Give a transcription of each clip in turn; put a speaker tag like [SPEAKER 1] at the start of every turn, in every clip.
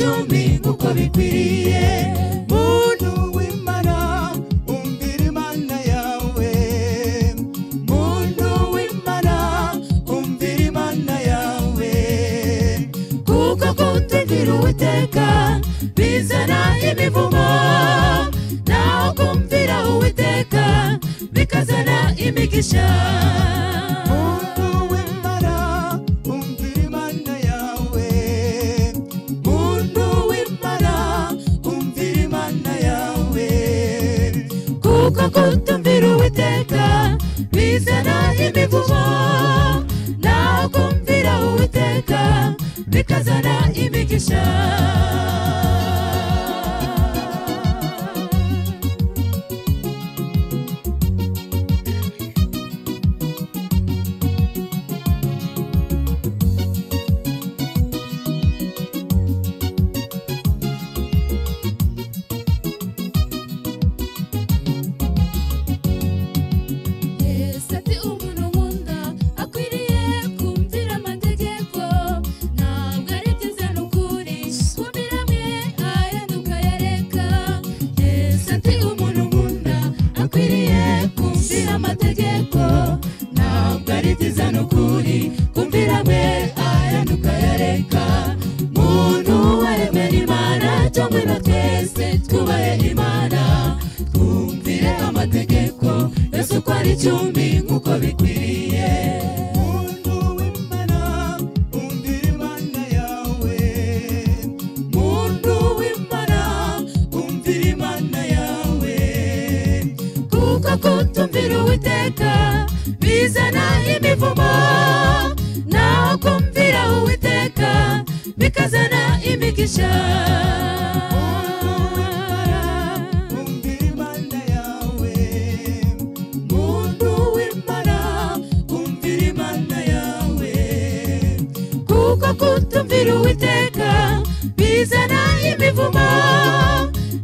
[SPEAKER 1] icumi uko bikwiriye. Muntu w'Imana umvira Imana yawe, muntu w'Imana umvira Imana yawe, kuko kutumvira Uwiteka bizana imivumo, naho kumvira Uwiteka bikazana imigisha. Muntu w'Imana umvira Imana yawe, muntu w'Imana umvira Imana yawe, kuko kutumvira Uwiteka bizana imivumo, naho kumvira Uwiteka bikazana imigisha. Icumi nk'uko bikwiriye. Muntu w'Imana umvira Imana yawe, muntu w'Imana umvira Imana yawe, kuko kutumvira Uwiteka bizana imivumo, naho kumvira Uwiteka bikazana imigisha. Kutumvira Uwiteka bizana imivumo,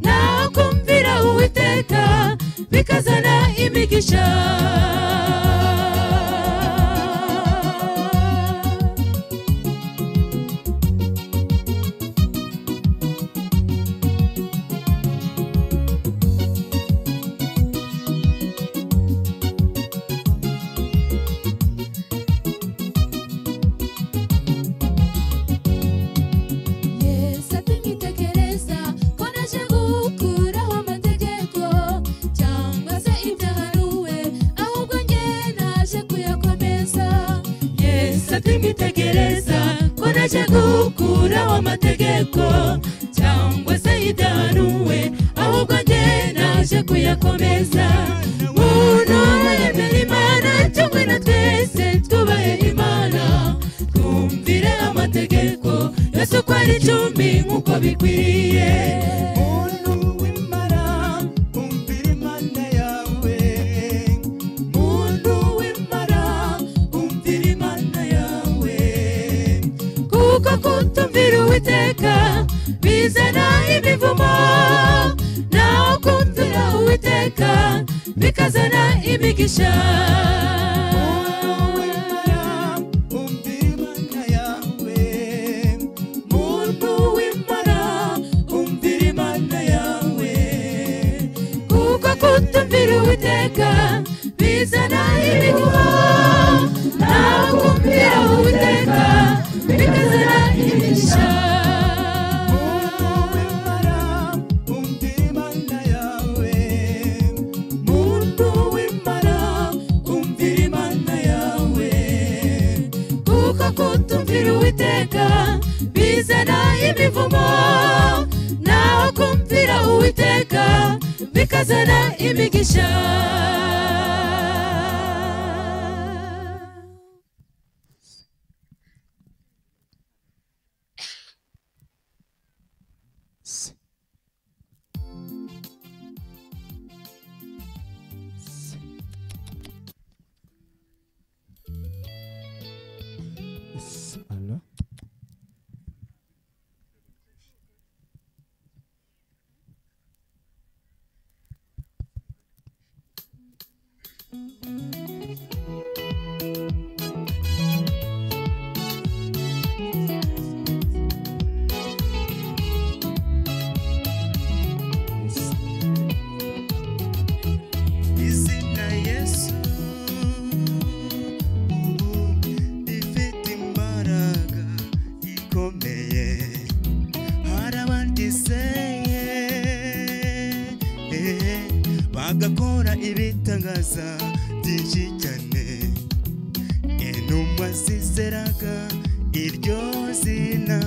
[SPEAKER 1] naho kumvira Uwiteka bikazana imigisha. Timitegereza konaje gukuraho amategeko cyangwa se idahanuwe, ahubwo nge naje kuyakomeza. Muntu yemera Imana cyangwa na twese twubahe Imana, twumvire amategeko yose uko ari icumi nk'uko bikwiriye. Muntu w'Imana umvira Imana yawe, muntu w'Imana umvira Imana yawe, kuko kutumvira Uwiteka bizana imivumo, naho kumvira Uwiteka bikazana imigisha. Muntu w'Imana umvira Imana yawe, kuko kutumvira Uwiteka bizana imivumo, naho kumvira Uwiteka bikazana imigisha. Kutumvira Uwiteka bizana imivumo, naho kumvira Uwiteka bikazana imigisha.
[SPEAKER 2] Allah.
[SPEAKER 3] ibitangaza byinshi cyane intumwa zizeraga iryo zina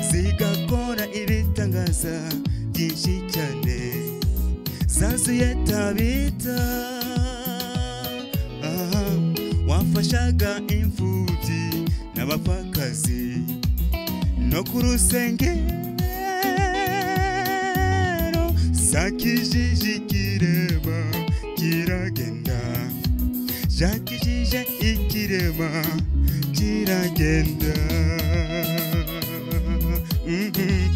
[SPEAKER 3] zigakora ibitangaza byinshi cyane zazuye Tabita wafashaga imfubyi n'abapfakazi no ku rusengero zakijije ikirema kiragenda zakijije ikirema kiragenda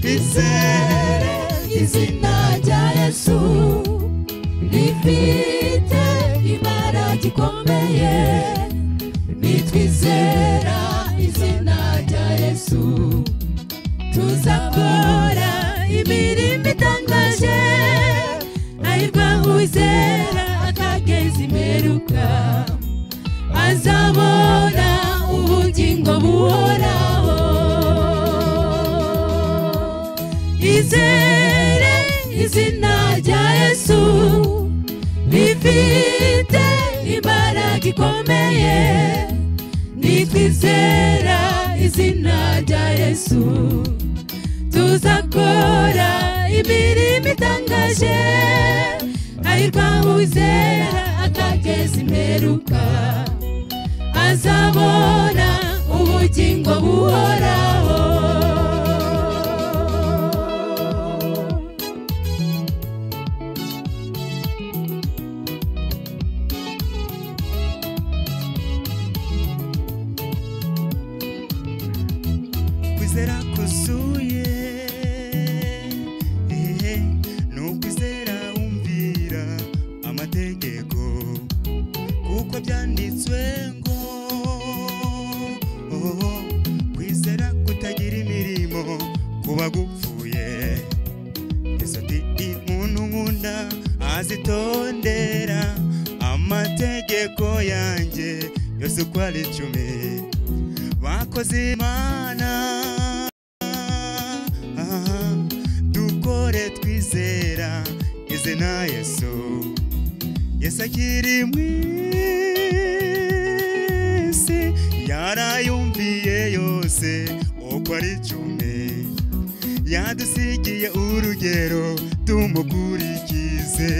[SPEAKER 1] Twizere izina rya Yesu rifite imbaraga ikomeye nitwizera izina rya Yesu tuzakora imirimo itangaje ahirwa uwizera akageza imperuka azabona ubugingo buhoraho izere izina rya Yesu rifite imbaraga ikomeye nitwizera izina rya Yesu tuzakora imirimo itangaje ahirwa uwizera akageza imperuka azabona ubugingo buhoraho
[SPEAKER 3] kwizera kuzuye n'ukwizera wumvira amategeko kuko byanditswe ngo kwizera kutagira imirimo kuba gupfuye Yesu ati umuntu nkunda azitondera amategeko yanjye yose uko ari 10 bakoze Imana dukore twizera izina Yesu Yesu akiri mwisi yarayumviye yose uko ari 10 yadusigiye urugero tumukurikize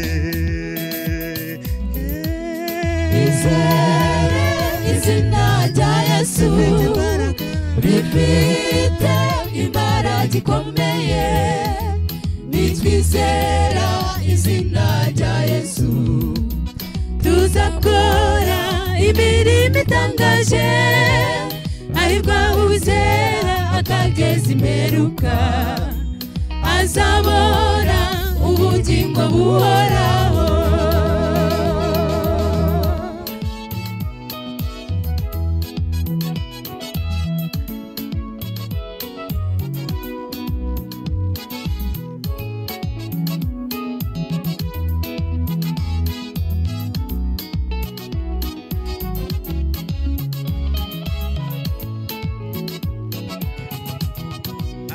[SPEAKER 1] izina rya Yesu rifite imbaraga ikomeye nitwizera izina rya Yesu tuzakora imirimo itangaje ahirwa uwizera akageza imperuka azabona ubugingo buhoraho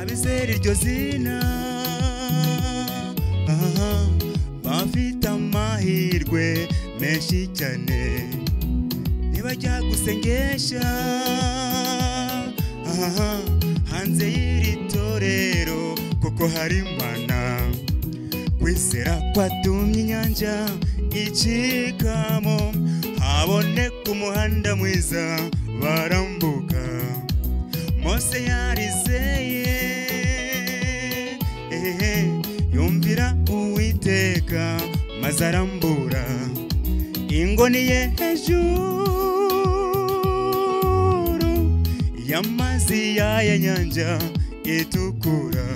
[SPEAKER 3] abizera iryo zina bafite amahirwe menshi cyane ntibajya gusengesha hanze y'iri torero kuko hari Imana kwizera kwatumye inyanja icikamo haboneka umuhanda mwiza barambuka Mose yarizeye yumvira Uwiteka maze arambura ingoni ye hejuru y'amazi y'aya nyanja itukura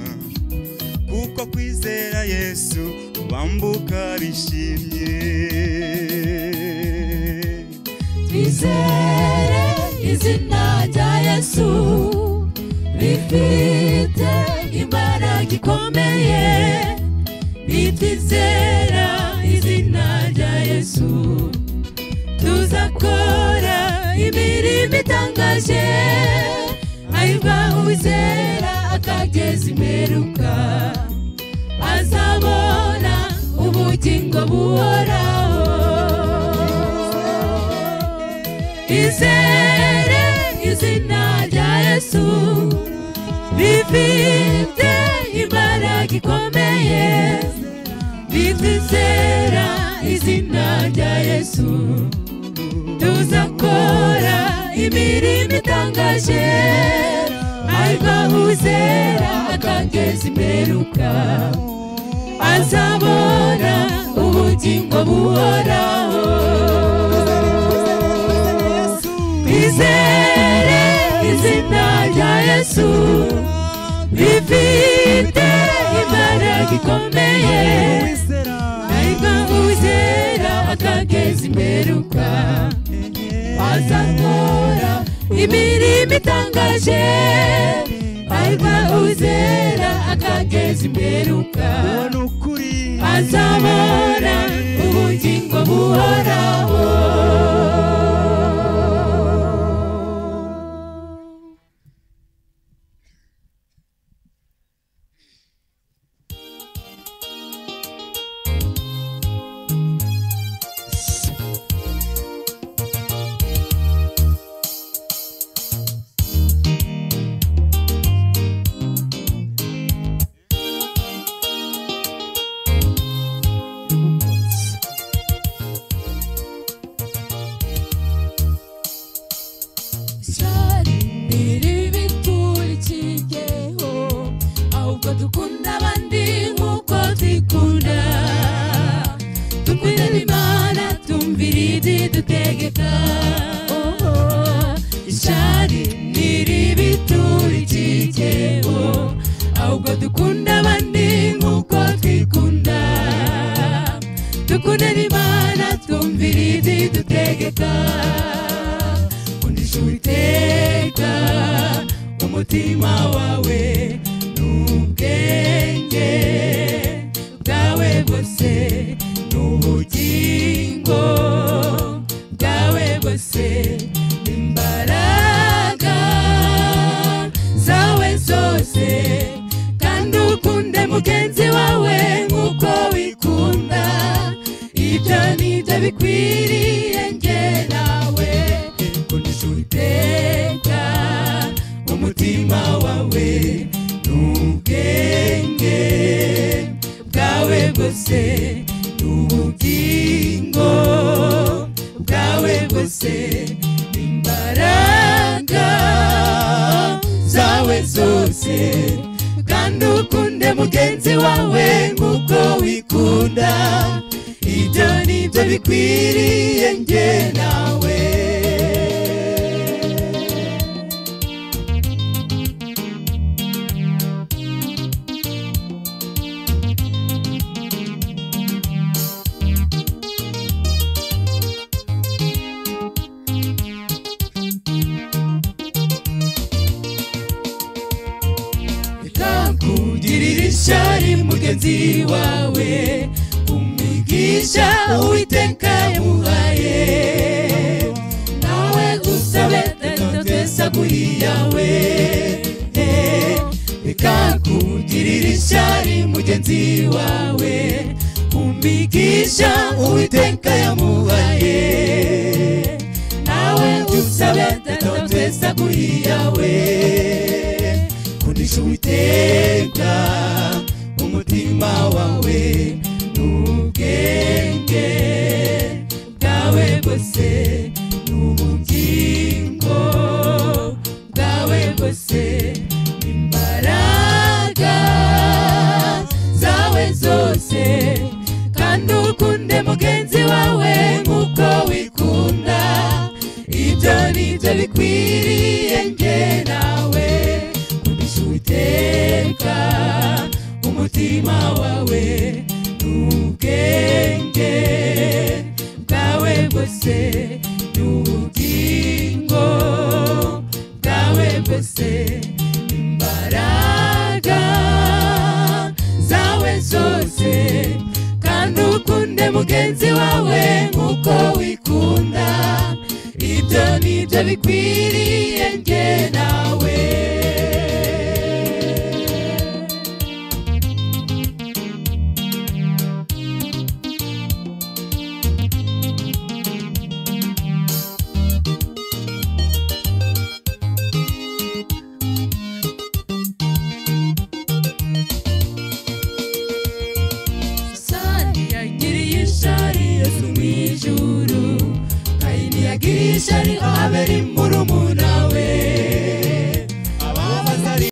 [SPEAKER 3] kuko kwizera Yesu bambuka bishimye
[SPEAKER 1] twizere izina rya Yesu rifite imbaraga ikomeye nitwizera izina rya Yesu tuzakora imirimo itangaje ahirwa uwizera akageza imperuka azabona ubugingo buhoraho izere izina rya Yesu rifite imbaraga ikomeye bizera izina rya Yesu tuzakora imirimo itangaje ariko uzera akageza imperuka azabona ubugingo buhoraho izere izina rya Yesu rifite imbaraga ikomeye ariko uzera akageza imperuka azakora imirimo itangaje ariko uzera akageza imperuka azabona ubugingo buhoraho umutima wawe n'ubwenge bwawe bwose n'ubugingo bwawe bwose imbaraga zawe zose kandi ukunde mugenzi wawe nk'uko wikunda ibyo nibyo bikwiriye njye nawe kundisha Uwiteka umutima wawe n'ubwenge bwawe bwose n'ubugingo bwawe bwose imbaraga zawe zose kandi ukunde mugenzi wawe nk'uko wikunda ibyo nibyo bikwiriye njye nawe kugirira ishyari mugenzi wawe umigisha Uwiteka yamuhaye nawe usabe twese aguriyawe reka kugirira ishyari mugenzi wawe umigisha Uwiteka yamuhaye nawe usabe twese aguriyawe kundisha Uwiteka umutima wawe n'ubwenge bwawe bwose n'ubugingo bwawe bwose imbaraga zawe zose kandi ukunde mugenzi wawe nk'uko wikunda ibyo nibyo bikwiriye njye nawe Uwiteka umutima wawe n'ubwenge bwawe bwose n'ubugingo bwawe bwose imbaraga zawe zose kandi ukunde mugenzi wawe nk'uko wikunda ibyo nibyo bikwiriye njye nawe ishyari habe rimuru